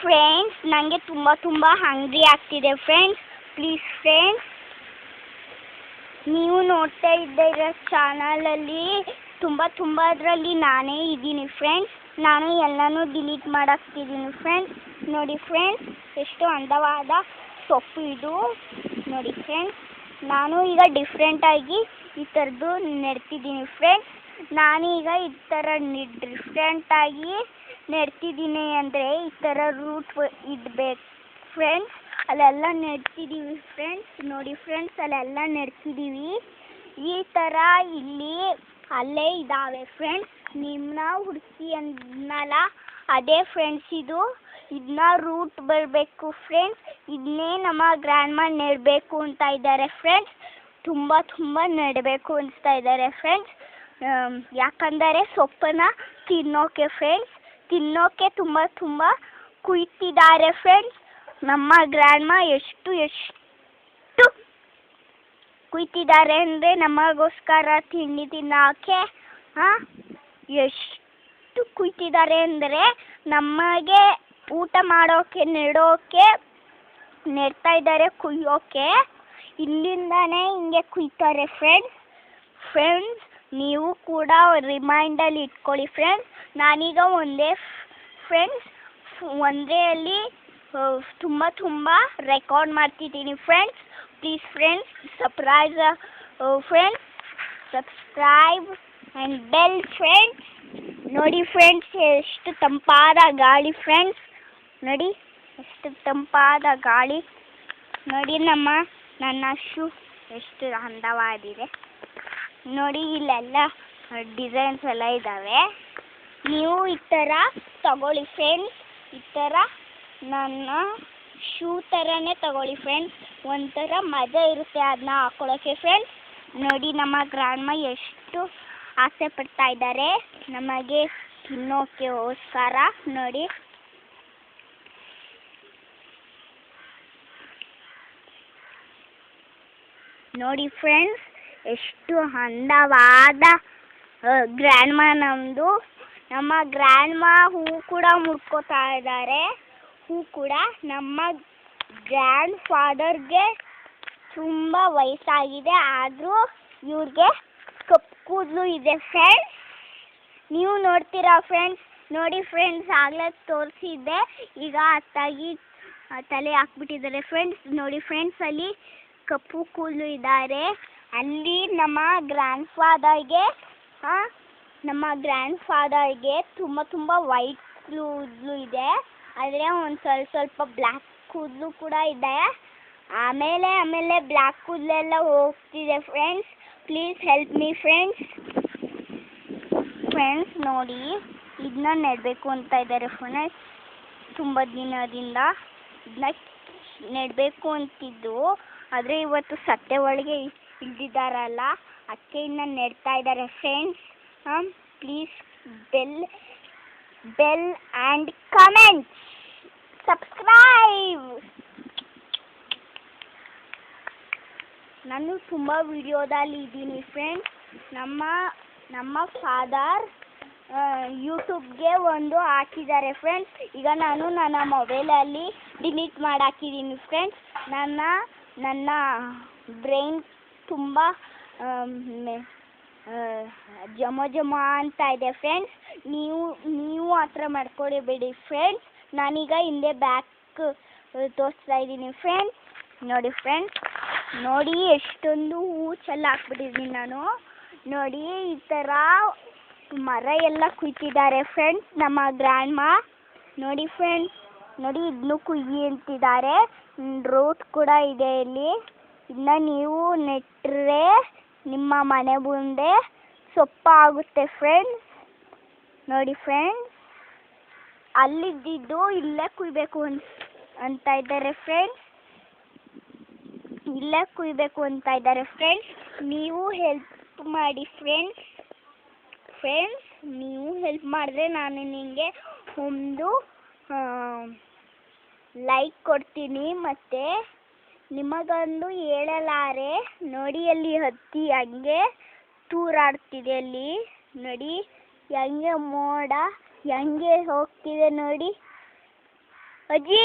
Friends, ನನಗೆ ತುಂಬ ಹಂಗ್ರಿ ಆಗ್ತಿದೆ ಫ್ರೆಂಡ್ಸ್. ಪ್ಲೀಸ್ ಫ್ರೆಂಡ್ಸ್, ನೀವು ನೋಡ್ತಾ ಇದ್ದೀರ ಚಾನಲಲ್ಲಿ ತುಂಬ ಅದರಲ್ಲಿ ನಾನೇ ಇದ್ದೀನಿ ಫ್ರೆಂಡ್ಸ್. ನಾನು ಎಲ್ಲನೂ ಡಿಲೀಟ್ ಮಾಡಾಕ್ತಿದ್ದೀನಿ ಫ್ರೆಂಡ್ಸ್. ನೋಡಿ ಫ್ರೆಂಡ್ಸ್, ಎಷ್ಟು ಅಂದವಾದ ಸೊಪ್ಪು ಇದು. ನೋಡಿ ಫ್ರೆಂಡ್ಸ್, ನಾನು ಈಗ ಡಿಫ್ರೆಂಟಾಗಿ ಈ ಥರದ್ದು ನೆಡ್ತಿದ್ದೀನಿ ಫ್ರೆಂಡ್ಸ್. ನಾನೀಗ ಈ ಥರ ಡಿಫ್ರೆಂಟಾಗಿ ನೆಡ್ತಿದ್ದೀನಿ ಅಂದರೆ ಈ ಥರ ರೂಟ್ ಇಡಬೇಕು ಫ್ರೆಂಡ್ಸ್. ಅಲ್ಲೆಲ್ಲ ನೆಡ್ತಿದ್ದೀವಿ ಫ್ರೆಂಡ್ಸ್. ನೋಡಿ ಫ್ರೆಂಡ್ಸ್, ಅಲ್ಲೆಲ್ಲ ನೆಡ್ತಿದ್ದೀವಿ. ಈ ಥರ ಇಲ್ಲಿ ಅಲ್ಲೇ ಇದ್ದಾವೆ ಫ್ರೆಂಡ್ಸ್. ನಿಮ್ಮನ್ನ ಹುಡುಕಿ ಅನ್ನಲ್ಲ, ಅದೇ ಫ್ರೆಂಡ್ಸ್ ಇದು. ಇದನ್ನ ರೂಟ್ ಬರಬೇಕು ಫ್ರೆಂಡ್ಸ್. ಇದನ್ನೇ ನಮ್ಮ ಗ್ರ್ಯಾಂಡ್ ಮಾ ನೆಡಬೇಕು ಅಂತ ಇದ್ದಾರೆ ಫ್ರೆಂಡ್ಸ್. ತುಂಬ ನೆಡಬೇಕು ಅನಿಸ್ತಾ ಇದ್ದಾರೆ ಫ್ರೆಂಡ್ಸ್. ಯಾಕಂದರೆ ಸೊಪ್ಪನ್ನು ತಿನ್ನೋಕೆ ಫ್ರೆಂಡ್ಸ್. ತಿನ್ನೋಕೆ ತುಂಬ ಕುಯ್ತಿದ್ದಾರೆ ಫ್ರೆಂಡ್ಸ್. ನಮ್ಮ ಗ್ರ್ಯಾಂಡ್ ಮಾ ಎಷ್ಟು ಕುಯ್ತಿದ್ದಾರೆ ಅಂದರೆ ನಮಗೋಸ್ಕರ ತಿಂಡಿ ತಿನ್ನೋಕೆ ಎಷ್ಟು ಕುಯ್ತಿದ್ದಾರೆ ಅಂದರೆ ನಮಗೆ ಊಟ ಮಾಡೋಕೆ ನೆಡ್ತಾ ಇದ್ದಾರೆ, ಕುಯ್ಯೋಕೆ. ಇಲ್ಲಿಂದಾನೇ ಹಿಂಗೆ ಕುಯ್ತಾರೆ ಫ್ರೆಂಡ್ಸ್. ನೀವು ಕೂಡ ರಿಮೈಂಡಲ್ಲಿ ಇಟ್ಕೊಳ್ಳಿ ಫ್ರೆಂಡ್ಸ್. ನಾನೀಗ ಒಂದರಲ್ಲಿ ತುಂಬ ರೆಕಾರ್ಡ್ ಮಾಡ್ತಿದ್ದೀನಿ friends. Please friends, subscribe and bell friends. ನೋಡಿ ಫ್ರೆಂಡ್ಸ್, ಎಷ್ಟು ತಂಪಾದ ಗಾಳಿ ಫ್ರೆಂಡ್ಸ್. ನೋಡಿ ಎಷ್ಟು ತಂಪಾದ ಗಾಳಿ. ನೋಡಿ ನನ್ನ ಶೂ ಎಷ್ಟು ಅಂದವಾಗಿದೆ. ನೋಡಿ ಇಲ್ಲೆಲ್ಲ ಡಿಸೈನ್ಸ್ ಎಲ್ಲ ಇದ್ದಾವೆ. ನೀವು ಈ ಥರ ತಗೊಳ್ಳಿ ಫ್ರೆಂಡ್ಸ್. ಈ ಥರ ನನ್ನ ಶೂ ಥರನೇ ತಗೊಳ್ಳಿ ಫ್ರೆಂಡ್ಸ್. ಒಂಥರ ಮಜಾ ಇರುತ್ತೆ ಅದನ್ನ ಹಾಕೊಳ್ಳೋಕ್ಕೆ ಫ್ರೆಂಡ್ಸ್. ನೋಡಿ ನಮ್ಮ ಗ್ರ್ಯಾಂಡ್ ಮಾ ಎಷ್ಟು ಆಸೆ ಪಡ್ತಾ ಇದ್ದಾರೆ ನಮಗೆ ತಿನ್ನೋಕ್ಕೋಸ್ಕರ. ನೋಡಿ ಫ್ರೆಂಡ್ಸ್, ಎಷ್ಟು ಅಂದವಾದ ಗ್ರ್ಯಾಂಡ್ ಮಾ ನಮ್ಮದು. ನಮ್ಮ ಗ್ರ್ಯಾಂಡ್ ಮಾ ಹೂ ಕೂಡ ಮುಡ್ಕೋತಾ ಇದ್ದಾರೆ. ಹೂ ಕೂಡ ನಮ್ಮ ಗ್ರ್ಯಾಂಡ್ ಫಾದರ್ಗೆ ತುಂಬ ವಯಸ್ಸಾಗಿದೆ, ಆದರೂ ಇವ್ರಿಗೆ ಕಪ್ಪು ಕೂದಲು ಇದೆ ಫ್ರೆಂಡ್ಸ್. ನೀವು ನೋಡ್ತೀರಾ ಫ್ರೆಂಡ್ಸ್. ನೋಡಿ ಫ್ರೆಂಡ್ಸ್, ಆಗಲೇ ತೋರಿಸಿದ್ದೆ, ಈಗ ಅತ್ತಾಗಿ ತಲೆ ಹಾಕ್ಬಿಟ್ಟಿದ್ದಾರೆ ಫ್ರೆಂಡ್ಸ್. ನೋಡಿ ಫ್ರೆಂಡ್ಸ್, ಅಲ್ಲಿ ಕಪ್ಪು ಕೂದಲು ಇದ್ದಾರೆ. ಅಲ್ಲಿ ನಮ್ಮ ಗ್ರ್ಯಾಂಡ್ ಫಾದರ್ಗೆ ತುಂಬ ವೈಟ್ ಕೂದಲು ಇದೆ, ಆದರೆ ಒಂದು ಸ್ವಲ್ಪ ಬ್ಲ್ಯಾಕ್ ಕೂದಲು ಕೂಡ ಇದೆ. ಆಮೇಲೆ ಬ್ಲ್ಯಾಕ್ ಕೂದಲೆಲ್ಲ ಹೋಗ್ತಿದೆ friends. Please help me friends. ನೋಡಿ ಇದನ್ನ ನೆಡಬೇಕು ಅಂತ ಇದ್ದಾರೆ ಫ್ರೆಂಡ್ಸ್. ತುಂಬ ದಿನದಿಂದ ಇದನ್ನ ನೆಡಬೇಕು ಅಂತಿದ್ದು, ಆದರೆ ಇವತ್ತು ಸತ್ತೆ ಒಳಗೆ ಇದ್ದಿದ್ದಾರಲ್ಲ, ಅದಕ್ಕೆ ಇದನ್ನ ನೆಡ್ತಾ ಇದ್ದಾರೆ friends. Please bell and comment, subscribe. ನಾನು ತುಂಬ ವಿಡಿಯೋದಲ್ಲಿ ಇದ್ದೀನಿ ಫ್ರೆಂಡ್ಸ್. ನಮ್ಮ ಫಾದರ್ ಯೂಟ್ಯೂಬ್ಗೆ ಒಂದು ಹಾಕಿದ್ದಾರೆ ಫ್ರೆಂಡ್ಸ್. ಈಗ ನಾನು ನನ್ನ ಮೊಬೈಲಲ್ಲಿ ಡಿಲೀಟ್ ಮಾಡಾಕಿದ್ದೀನಿ ಫ್ರೆಂಡ್ಸ್. ನನ್ನ ಬ್ರೈನ್ ತುಂಬ ಜಮ ಅಂತ ಇದೆ ಫ್ರೆಂಡ್ಸ್. ನೀವು ಆ ಥರ ಮಾಡ್ಕೊಳ್ಬೇಡಿ ಫ್ರೆಂಡ್ಸ್. ನಾನೀಗ ಹಿಂದೆ ಬ್ಯಾಕ್ ತೋರಿಸ್ತಾ ಇದ್ದೀನಿ ಫ್ರೆಂಡ್ಸ್. ನೋಡಿ ಫ್ರೆಂಡ್ಸ್, ನೋಡಿ ಎಷ್ಟೊಂದು ಹೂ ಚೆಲ್ಲಾಕ್ಬಿಟ್ಟಿದ್ದೀನಿ ನಾನು. ನೋಡಿ ಈ ಥರ ಮರ ಎಲ್ಲ ಕುಯ್ತಿದ್ದಾರೆ ಫ್ರೆಂಡ್ಸ್ ನಮ್ಮ ಗ್ರ್ಯಾಂಡ್ ಮಾ. ನೋಡಿ ಫ್ರೆಂಡ್ಸ್, ನೋಡಿ ಇದನ್ನು ಕುಯ್ಯಿ ಅಂತಿದ್ದಾರೆ. ರೋಟ್ ಕೂಡ ಇದೆ ಇಲ್ಲಿ. ಇದನ್ನ ನೀವು ನೆಟ್ಟರೆ ನಿಮ್ಮ ಮನೆ ಮುಂದೆ ಸೊಪ್ಪಾಗುತ್ತೆ ಫ್ರೆಂಡ್ಸ್. ನೋಡಿ ಫ್ರೆಂಡ್ಸ್, ಅಲ್ಲಿದ್ದಿದ್ದು ಇಲ್ಲೇ ಕುಯ್ಬೇಕು ಅಂತ ಇದ್ದಾರೆ ಫ್ರೆಂಡ್ಸ್. ಇಲ್ಲೇ ಕುಯ್ಬೇಕು ಅಂತ ಇದ್ದಾರೆ ಫ್ರೆಂಡ್ಸ್. ನೀವು ಹೆಲ್ಪ್ ಮಾಡಿ ಫ್ರೆಂಡ್ಸ್. ನೀವು ಹೆಲ್ಪ್ ಮಾಡಿದ್ರೆ ನಾನು ನಿಮಗೆ ಒಂದು ಲೈಕ್ ಕೊಡ್ತೀನಿ. ಮತ್ತು ನಿಮಗೊಂದು ಹೇಳಲಾರೆ, ನೋಡಿ ಅಲ್ಲಿ ಹತ್ತಿ ಹಂಗೆ ತೂರಾಡ್ತಿದೆ. ಅಲ್ಲಿ ನೋಡಿ ಹೆಂಗೆ ಮೋಡ ಹೆಂಗೆ ಹೋಗ್ತಿದೆ ನೋಡಿ. ಅಜ್ಜಿ